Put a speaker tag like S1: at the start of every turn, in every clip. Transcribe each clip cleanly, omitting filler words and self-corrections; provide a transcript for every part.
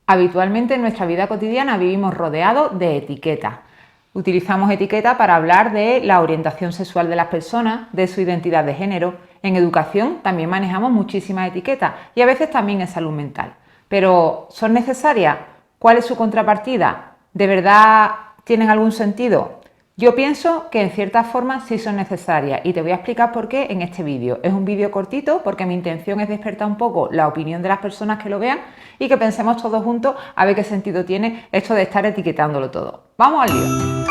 S1: Habitualmente en nuestra vida cotidiana vivimos rodeados de etiquetas. Utilizamos etiquetas para hablar de la orientación sexual de las personas, de su identidad de género. En educación también manejamos muchísimas etiquetas y a veces también en salud mental. Pero ¿son necesarias? ¿Cuál es su contrapartida? ¿De verdad tienen algún sentido? Yo pienso que en cierta forma sí son necesarias y te voy a explicar por qué en este vídeo. Es un vídeo cortito porque mi intención es despertar un poco la opinión de las personas que lo vean y que pensemos todos juntos a ver qué sentido tiene esto de estar etiquetándolo todo. ¡Vamos al lío!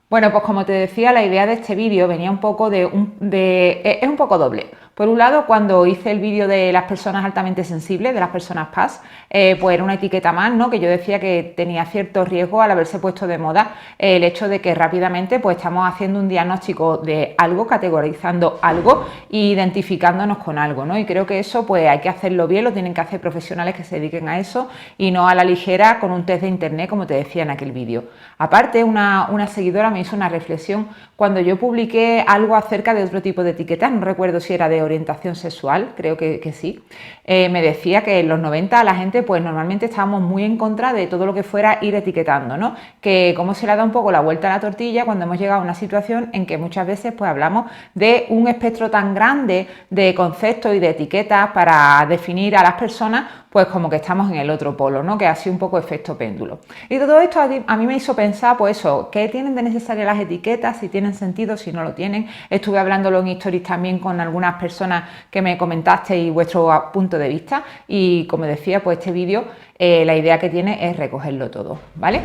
S1: Bueno, pues como te decía, la idea de este vídeo venía un poco es un poco doble. Por un lado, cuando hice el vídeo de las personas altamente sensibles, de las personas PAS, pues era una etiqueta más, ¿no? Que yo decía que tenía cierto riesgo al haberse puesto de moda el hecho de que rápidamente pues estamos haciendo un diagnóstico de algo, categorizando algo e identificándonos con algo, ¿no? Y creo que eso pues hay que hacerlo bien, lo tienen que hacer profesionales que se dediquen a eso y no a la ligera con un test de internet, como te decía en aquel vídeo. Aparte, una seguidora me hizo una reflexión cuando yo publiqué algo acerca de otro tipo de etiquetas, no recuerdo si era de orientación sexual, creo que sí, me decía que en los 90 la gente pues normalmente estábamos muy en contra de todo lo que fuera ir etiquetando, ¿no? Que cómo se le da un poco la vuelta a la tortilla cuando hemos llegado a una situación en que muchas veces pues hablamos de un espectro tan grande de conceptos y de etiquetas para definir a las personas, pues como que estamos en el otro polo, ¿no? Que ha sido un poco efecto péndulo. Y todo esto a mí me hizo pensar, pues eso, ¿qué tienen de necesarias las etiquetas? Si tienen sentido, si no lo tienen. Estuve hablándolo en stories también con algunas personas que me comentasteis vuestro punto de vista y como decía, pues este vídeo, la idea que tiene es recogerlo todo, ¿vale?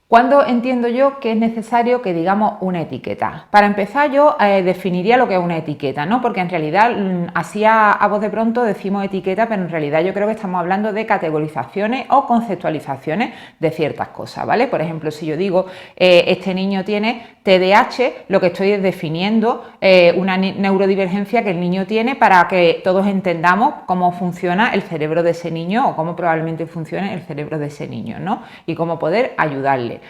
S1: ¿Cuándo entiendo yo que es necesario que digamos una etiqueta? Para empezar yo definiría lo que es una etiqueta, ¿no? Porque en realidad así a voz de pronto decimos etiqueta, pero en realidad yo creo que estamos hablando de categorizaciones o conceptualizaciones de ciertas cosas, ¿vale? Por ejemplo, si yo digo este niño tiene TDAH, lo que estoy es definiendo una neurodivergencia que el niño tiene para que todos entendamos cómo funciona el cerebro de ese niño o cómo probablemente funcione el cerebro de ese niño, ¿no? Y cómo poder ayudarle.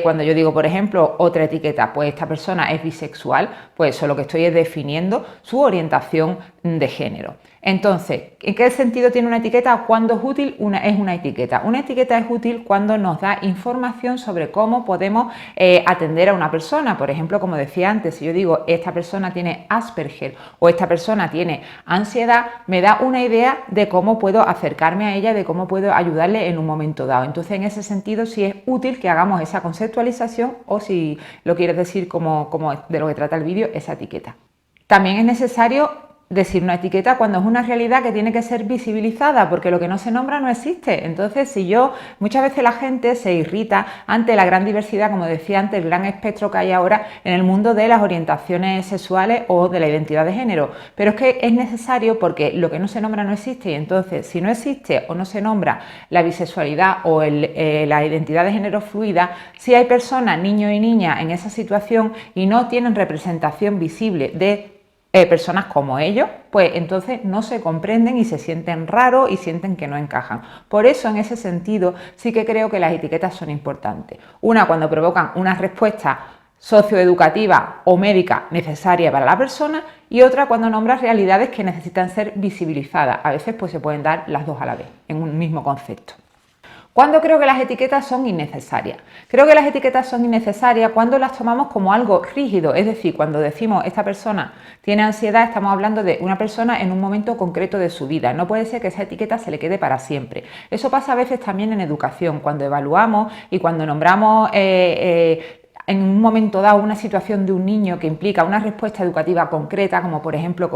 S1: Cuando yo digo, por ejemplo, otra etiqueta, pues esta persona es bisexual, pues eso lo que estoy es definiendo su orientación de género. Entonces, ¿en qué sentido tiene una etiqueta? ¿Cuándo es útil? Es una etiqueta. Una etiqueta es útil cuando nos da información sobre cómo podemos atender a una persona. Por ejemplo, como decía antes, si yo digo esta persona tiene Asperger o esta persona tiene ansiedad, me da una idea de cómo puedo acercarme a ella, de cómo puedo ayudarle en un momento dado. Entonces, en ese sentido, sí es útil que hagamos esa conceptualización o, si lo quieres decir como de lo que trata el vídeo, esa etiqueta. También es necesario decir una etiqueta cuando es una realidad que tiene que ser visibilizada, porque lo que no se nombra no existe. Entonces, muchas veces la gente se irrita ante la gran diversidad, como decía antes, el gran espectro que hay ahora en el mundo de las orientaciones sexuales o de la identidad de género, pero es que es necesario porque lo que no se nombra no existe, y entonces si no existe o no se nombra la bisexualidad o la identidad de género fluida, si hay personas, niños y niñas en esa situación y no tienen representación visible de personas como ellos, pues entonces no se comprenden y se sienten raros y sienten que no encajan. Por eso, en ese sentido, sí que creo que las etiquetas son importantes. Una, cuando provocan una respuesta socioeducativa o médica necesaria para la persona, y otra cuando nombran realidades que necesitan ser visibilizadas. A veces pues se pueden dar las dos a la vez, en un mismo concepto. ¿Cuándo creo que las etiquetas son innecesarias? Creo que las etiquetas son innecesarias cuando las tomamos como algo rígido, es decir, cuando decimos esta persona tiene ansiedad, estamos hablando de una persona en un momento concreto de su vida. No puede ser que esa etiqueta se le quede para siempre. Eso pasa a veces también en educación, cuando evaluamos y cuando nombramos en un momento dado una situación de un niño que implica una respuesta educativa concreta, como por ejemplo,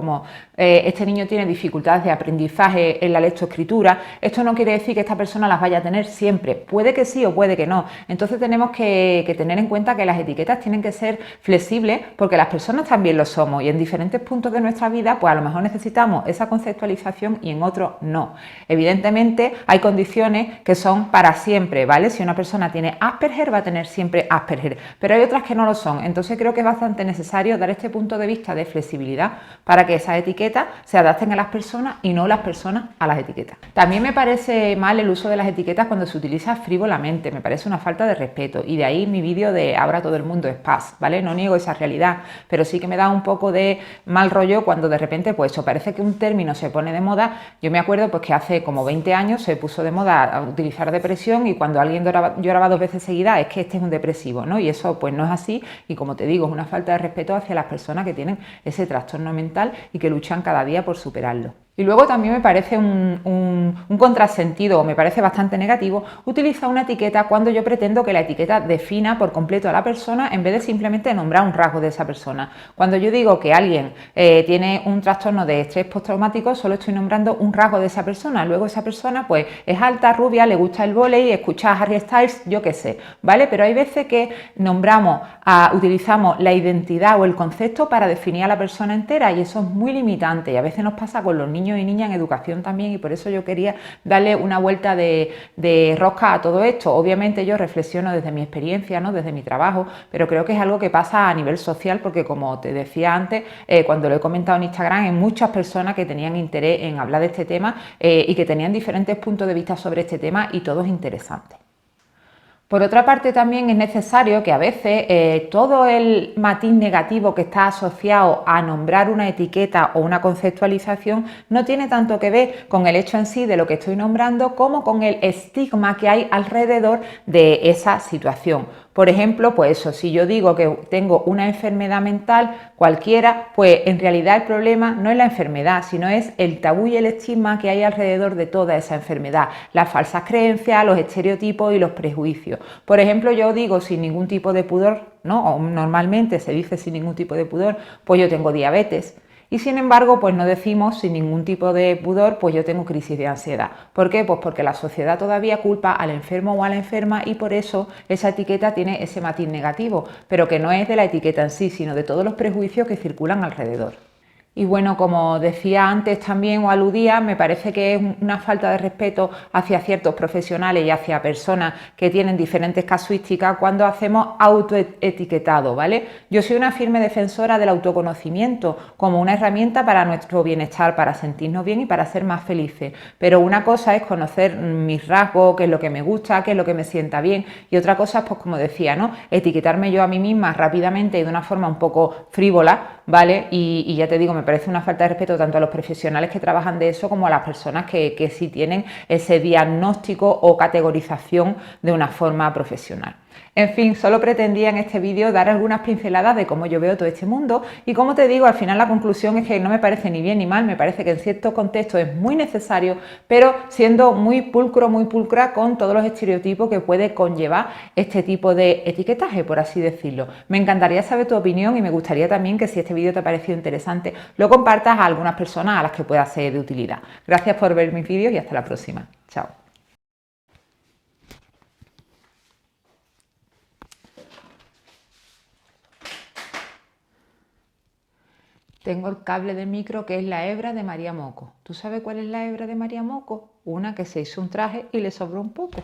S1: este niño tiene dificultades de aprendizaje en la lectoescritura, esto no quiere decir que esta persona las vaya a tener siempre, puede que sí o puede que no. Entonces tenemos que tener en cuenta que las etiquetas tienen que ser flexibles, porque las personas también lo somos y en diferentes puntos de nuestra vida pues a lo mejor necesitamos esa conceptualización y en otros no. Evidentemente hay condiciones que son para siempre, ¿vale? Si una persona tiene Asperger va a tener siempre Asperger, pero hay otras que no lo son. Entonces creo que es bastante necesario dar este punto de vista de flexibilidad para que esas etiquetas se adapten a las personas y no las personas a las etiquetas. También me parece mal el uso de las etiquetas cuando se utiliza frívolamente, me parece una falta de respeto, y de ahí mi vídeo de ahora todo el mundo es paz, ¿vale? No niego esa realidad, pero sí que me da un poco de mal rollo cuando de repente pues eso, parece que un término se pone de moda. Yo me acuerdo pues que hace como 20 años se puso de moda utilizar depresión, y cuando alguien lloraba 2 veces seguidas es que este es un depresivo, ¿no? Y eso pues no es así, y como te digo, es una falta de respeto hacia las personas que tienen ese trastorno mental y que luchan cada día por superarlo. Y luego también me parece un contrasentido, o me parece bastante negativo, utilizar una etiqueta cuando yo pretendo que la etiqueta defina por completo a la persona en vez de simplemente nombrar un rasgo de esa persona. Cuando yo digo que alguien tiene un trastorno de estrés postraumático, solo estoy nombrando un rasgo de esa persona. Luego esa persona pues es alta, rubia, le gusta el vóley, escucha a Harry Styles, yo qué sé, ¿vale? Pero hay veces que utilizamos la identidad o el concepto para definir a la persona entera, y eso es muy limitante, y a veces nos pasa con los niños y niñas en educación también, y por eso yo quería darle una vuelta de rosca a todo esto. Obviamente yo reflexiono desde mi experiencia, ¿no? Desde mi trabajo, pero creo que es algo que pasa a nivel social, porque como te decía antes, cuando lo he comentado en Instagram, hay muchas personas que tenían interés en hablar de este tema y que tenían diferentes puntos de vista sobre este tema, y todos interesantes. Por otra parte, también es necesario que a veces todo el matiz negativo que está asociado a nombrar una etiqueta o una conceptualización no tiene tanto que ver con el hecho en sí de lo que estoy nombrando, como con el estigma que hay alrededor de esa situación. Por ejemplo, pues eso, si yo digo que tengo una enfermedad mental cualquiera, pues en realidad el problema no es la enfermedad, sino es el tabú y el estigma que hay alrededor de toda esa enfermedad, las falsas creencias, los estereotipos y los prejuicios. Por ejemplo, yo digo sin ningún tipo de pudor, ¿no? O normalmente se dice sin ningún tipo de pudor, pues yo tengo diabetes. Y sin embargo, pues no decimos sin ningún tipo de pudor, pues yo tengo crisis de ansiedad. ¿Por qué? Pues porque la sociedad todavía culpa al enfermo o a la enferma, y por eso esa etiqueta tiene ese matiz negativo, pero que no es de la etiqueta en sí, sino de todos los prejuicios que circulan alrededor. Y bueno, como decía antes también o aludía, me parece que es una falta de respeto hacia ciertos profesionales y hacia personas que tienen diferentes casuísticas cuando hacemos autoetiquetado, ¿vale? Yo soy una firme defensora del autoconocimiento como una herramienta para nuestro bienestar, para sentirnos bien y para ser más felices. Pero una cosa es conocer mis rasgos, qué es lo que me gusta, qué es lo que me sienta bien, y otra cosa es, pues como decía, ¿no? Etiquetarme yo a mí misma rápidamente y de una forma un poco frívola, ¿vale? Y ya te digo, me parece una falta de respeto tanto a los profesionales que trabajan de eso como a las personas que sí tienen ese diagnóstico o categorización de una forma profesional. En fin, solo pretendía en este vídeo dar algunas pinceladas de cómo yo veo todo este mundo, y como te digo, al final la conclusión es que no me parece ni bien ni mal, me parece que en ciertos contextos es muy necesario, pero siendo muy pulcro, muy pulcra con todos los estereotipos que puede conllevar este tipo de etiquetaje, por así decirlo. Me encantaría saber tu opinión, y me gustaría también que, si este vídeo te ha parecido interesante, lo compartas a algunas personas a las que pueda ser de utilidad. Gracias por ver mis vídeos y hasta la próxima. Chao. Tengo el cable de micro, que es la hebra de María Moco. ¿Tú sabes cuál es la hebra de María Moco? Una que se hizo un traje y le sobró un poco.